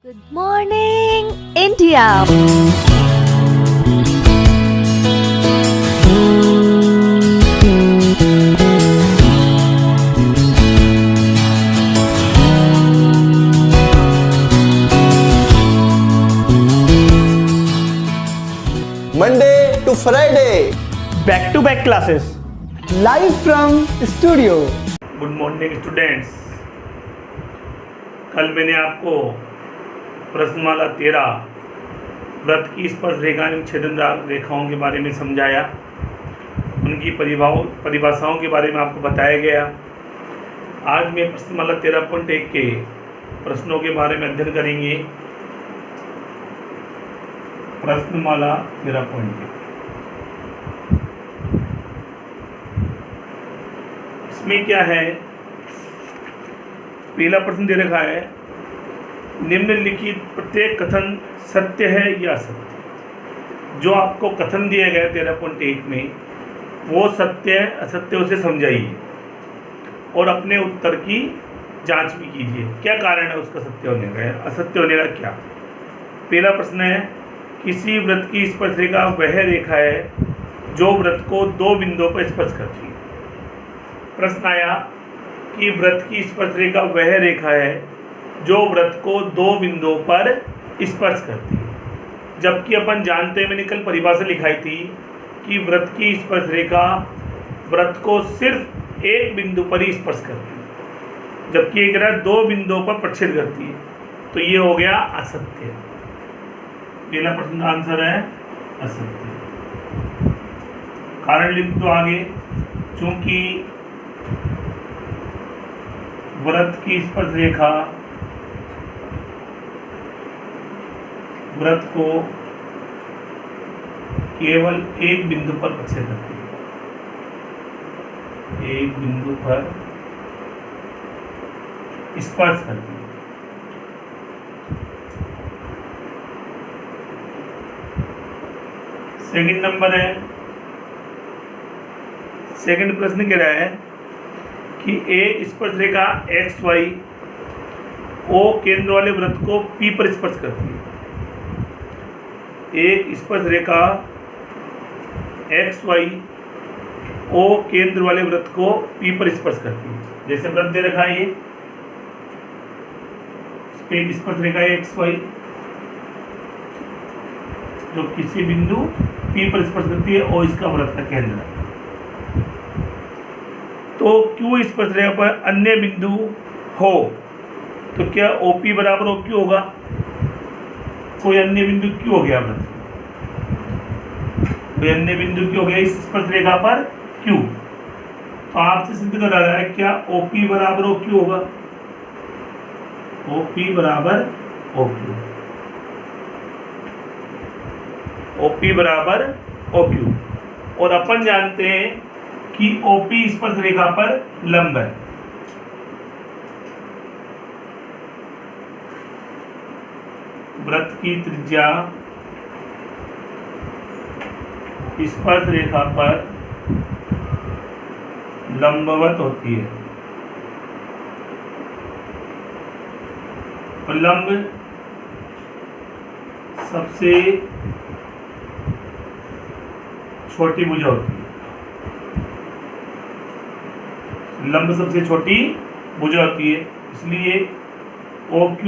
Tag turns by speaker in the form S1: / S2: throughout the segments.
S1: Good morning, India.
S2: Monday to Friday.
S3: Back-to-back classes.
S4: Live from studio.
S3: Good morning students. कल मैंने आपको प्रश्नमाला 13 व्रत की स्पर्श रेखा एवं छेदन रेखाओं के बारे में समझाया, उनकी परिभाषाओं के बारे में आपको बताया गया। आज मैं प्रश्नमाला 13.1 के प्रश्नों के बारे में अध्ययन करेंगे। प्रश्नमाला 13.1 इसमें क्या है? पहला प्रश्न दे रखा है, निम्नलिखित प्रत्येक कथन सत्य है या असत्य। जो आपको कथन दिया गया 13.1 में वो सत्य असत्य उसे समझाइए और अपने उत्तर की जांच भी कीजिए। क्या कारण है उसका सत्य होने का, असत्य होने का क्या? पहला प्रश्न है, किसी व्रत की स्पर्श रेखा वह रेखा है जो व्रत को दो बिंदुओं पर स्पर्श करती है। प्रश्न आया कि व्रत की स्पर्श रेखा वह रेखा है जो व्रत को दो बिंदुओं पर स्पर्श करती है, जबकि अपन जानते हैं, मैंने कल परिभाषा लिखाई थी कि व्रत की स्पर्श रेखा व्रत को सिर्फ एक बिंदु पर ही स्पर्श करती है, जबकि एक रेखा दो बिंदुओं पर प्रच्छेद करती है। तो ये हो गया असत्य। पहला प्रश्न का आंसर है असत्य। कारण लिख दो आगे, चूंकि व्रत की स्पर्श रेखा व्रत को केवल एक बिंदु पर प्रच्छेद करती है, एक बिंदु पर स्पर्श करती है। सेकंड नंबर है, सेकंड प्रश्न कह रहा है कि एक स्पर्श रेखा एक्स वाई ओ केंद्र वाले व्रत को पी पर स्पर्श करती है। एक स्पर्श रेखा एक्स वाई ओ केंद्र वाले व्रत को पी पर स्पर्श करती है। जैसे व्रत दे रखा है, ये एक स्पर्श रेखा एक्स वाई जो किसी बिंदु पी पर स्पर्श करती है और इसका व्रत का केंद्र है। तो क्यू स्पर्श रेखा पर अन्य बिंदु हो तो क्या OP बराबर OQ होगा? कोई अन्य बिंदु क्यों हो गया? कोई अन्य बिंदु क्यों हो गया इस स्पर्श रेखा पर Q? तो आपसे सिद्ध करा रहा है क्या OP बराबर OQ होगा? OP बराबर OQ, OP बराबर OQ। और अपन जानते हैं कि OP स्पर्श रेखा पर लंब है। व्रत की त्रिज्या स्पर्श रेखा पर लंबवत होती है। और लंब सबसे छोटी भुजा होती है। लंब सबसे छोटी भुजा होती है, इसलिए OQ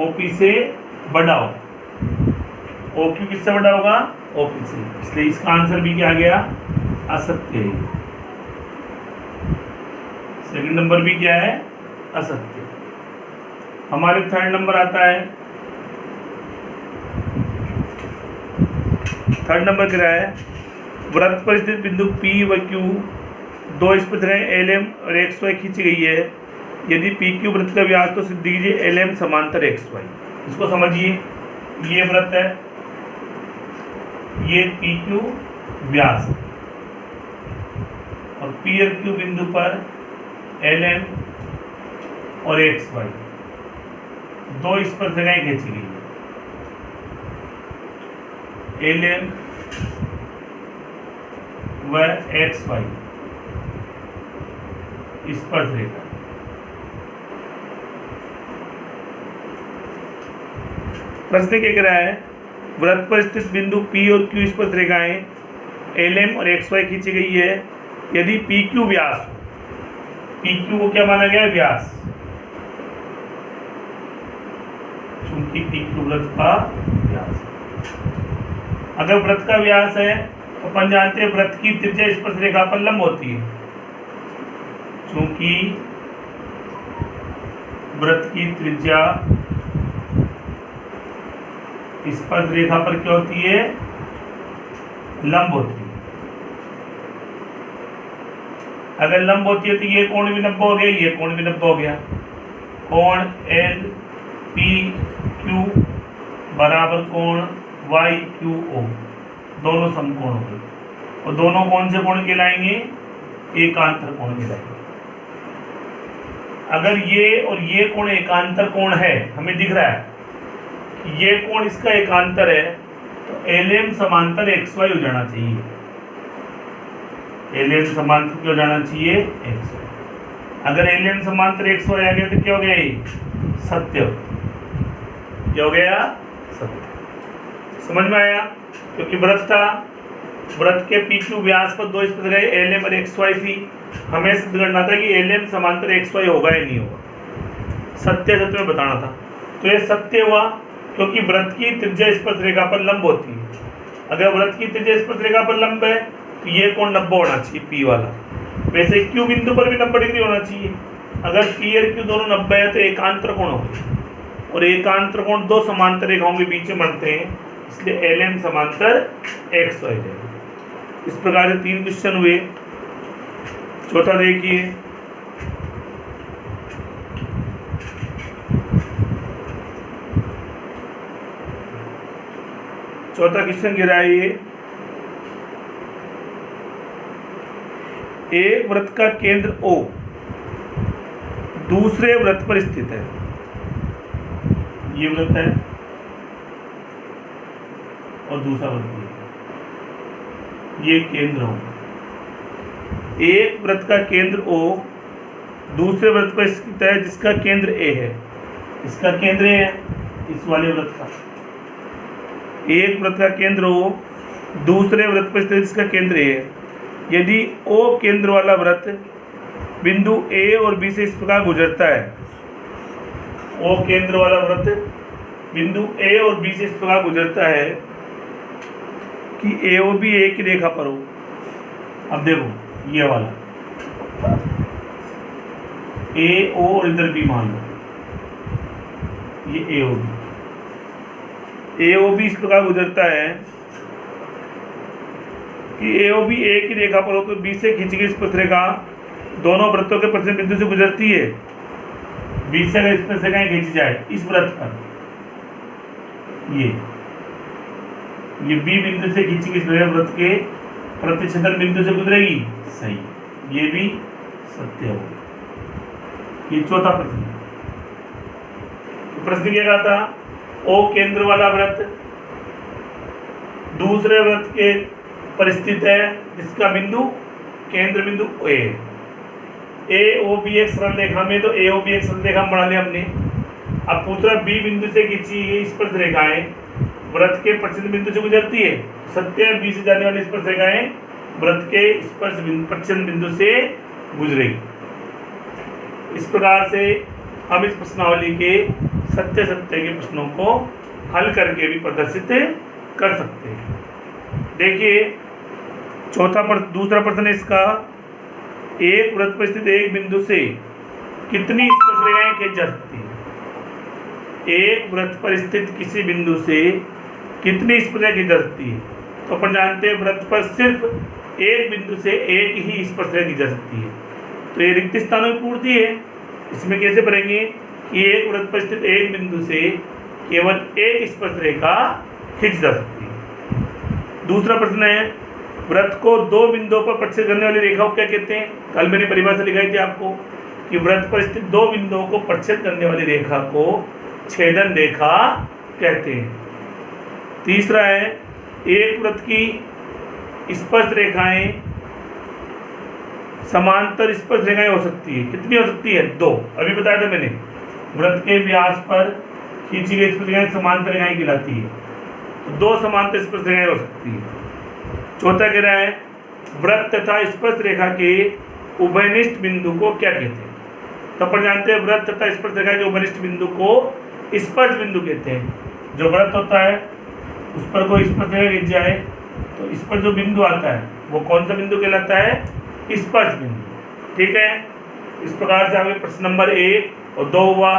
S3: OP से बड़ा हो। OQ किससे बड़ा होगा? OP से। इसलिए इसका आंसर भी क्या आ गया? असत्य है। सेकंड नंबर भी क्या है? असत्य। हमारे थर्ड नंबर आता है, थर्ड नंबर क्या है? व्रत पर स्थित बिंदु P व Q दो स्पर्श रेखाएं LM और XY खींची गई है। यदि PQ व्रत का व्यास तो सिद्ध कीजिए LM समांतर XY। इसको समझिए, ये व्रत है, ये PQ व्यास और P और Q बिंदु पर LM और XY दो स्पर्श रेखाएं खींची गई है, LM व XY स्पर्श रेखा। प्रश्न क्या कह रहा है, वृत्त पर स्थित बिंदु P और Q स्पर्श रेखाएं LM और XY खींची गई है। यदि PQ व्यास, PQ को क्या माना गया है, व्यास, चूंकि PQ वृत्त का व्यास। अगर वृत्त का व्यास है तो अपन जानते हैं वृत्त की त्रिज्या स्पर्श रेखा पर लंब होती है। चूंकि वृत्त की त्रिज्या स्पर्श रेखा पर क्या होती है, लंब होती है। अगर लंब होती है तो ये कोण भी 90 हो गया, ये कोण भी 90 हो गया। कोण एल पी क्यू बराबर कोण वाई क्यू ओ, दोनों समकोण हो गए। और दोनों कौन से कोण कहलाएंगे, एकांतर कोण कहलाएंगे। अगर ये और ये कोण एकांतर कोण है, हमें दिख रहा है कि ये कोण इसका एकांतर है, तो LM समांतर XY हो जाना चाहिए। LM समांतर क्यों जाना चाहिए, XY। अगर LM समांतर XY आ गया तो क्या हो गया, ये सत्य। क्या हो गया, सत्य। समझ में आया? क्योंकि वृत्त था, वृत्त के PQ व्यास पर दो स्पर्श गए, LM और XY थी। हमें सिद्ध करना था कि LM समांतर XY होगा या नहीं होगा, सत्य सत्य में बताना था। तो ये सत्य हुआ क्योंकि वृत्त की त्रिज्या स्पर्श रेखा पर लंब होती है। अगर वृत्त की त्रिज्या स्पर्श रेखा पर लंब है तो ये कोण 90 होना चाहिए, P वाला। वैसे Q बिंदु पर भी 90 डिग्री होना चाहिए। अगर P और Q दोनों 90 है तो एकांतर कोण होगा, और एकांतर कोण दो समांतर रेखाओं के बीच में बनते हैं, इसलिए LM समांतर XY है। इस प्रकार से 3 क्वेश्चन हुए। चौथा देखिए, चौथा क्वेश्चन कह रहा है ये, एक वृत्त का केंद्र O दूसरे वृत्त पर स्थित है। ये वृत्त है और दूसरा वृत्त ये केंद्र हो। एक वृत्त का केंद्र O दूसरे वृत्त पर स्थित है जिसका केंद्र A है। इसका केंद्र A है, इस वाले वृत्त का। एक वृत्त का केंद्र O दूसरे वृत्त पर स्थित जिसका केंद्र A है। यदि O केंद्र वाला वृत्त बिंदु A और B से इस प्रकार गुजरता है, O केंद्र वाला वृत्त बिंदु A और B से इस प्रकार गुजरता है कि AOB एक ही रेखा पर हो। अब देखो ये वाला AO और इधर B मान लो, ये AOB इस प्रकार गुजरता है कि AOB एक ही रेखा पर हो, तो B से खींची गई स्पर्श रेखा दोनों वृत्तों के प्रतिच्छेद बिंदु से गुजरती है। B से अगर स्पर्श रेखाएं खींची जाए इस वृत्त पर, ये B बिंदु से खींची गई वृत्त के प्रतिच्छेदन बिंदु से गुजरेगी, सही, ये भी सत्य होगा। ये चौथा प्रश्न। तो प्रश्न क्या था, O केंद्र वाला वृत्त दूसरे वृत्त के पर स्थित है जिसका बिंदु केंद्र बिंदु A। AOB एक सरल रेखा में, तो AOB एक सरल रेखा बना लिया हमने। अब पूछ रहा B बिंदु से खींची ये स्पर्श रेखाएं वृत्त के प्रतिच्छेद बिंदु से गुजरती है। सत्य है, B से जाने वाली स्पर्श रेखाएं वृत्त के स्पर्श प्रतिच्छेद बिंदु से गुजरेगी। इस प्रकार से हम इस प्रश्नावली के सत्य सत्य के प्रश्नों को हल करके भी प्रदर्शित कर सकते हैं। देखिए दूसरा प्रश्न है इसका, एक वृत्त पर स्थित एक बिंदु से कितनी स्पर्श रेखाएं खींची जा सकती है। एक वृत्त पर स्थित किसी बिंदु से कितनी स्पर्श रेखाएं खींची जा सकती है। तो अपन जानते हैं वृत्त पर सिर्फ एक बिंदु से एक ही स्पर्श रेखा खींची जा सकती है, तो ये रिक्त स्थानों की पूर्ति है। इसमें कैसे भरेंगे कि एक वृत्त पर स्थित एक बिंदु से केवल एक स्पर्श रेखा खींची जा सकती है। दूसरा प्रश्न है, वृत्त को दो बिंदुओं पर प्रतिच्छेद करने वाली रेखा को क्या कहते हैं। कल मैंने परिभाषा लिखाई थी आपको कि वृत्त पर स्थित दो बिंदुओं को प्रतिच्छेद करने वाली रेखा को छेदन रेखा कहते हैं। तीसरा है, एक वृत्त की स्पर्श रेखाएं समांतर स्पर्श रेखाएं हो सकती है। कितनी हो सकती है, दो। अभी बताया था मैंने, वृत्त के व्यास पर खींची गई स्पर्श रेखाएं समांतर रेखाएं कहलाती है। तो दो समांतर स्पर्श रेखाएं हो सकती है। चौथा कह रहा है वृत्त तथा स्पर्श रेखा के उभयनिष्ठ बिंदु को क्या कहते हैं। तो अपन जानते हैं वृत्त तथा स्पर्श रेखा के उभयनिष्ठ बिंदु को स्पर्श बिंदु कहते हैं। जो वृत्त होता है उस पर कोई स्पर्श रेखा खींच जाए तो इस पर जो बिंदु आता है वो कौन सा बिंदु कहलाता है, स्पर्श बिंदु। ठीक है, इस प्रकार से हमें प्रश्न नंबर 1 और 2 हुआ।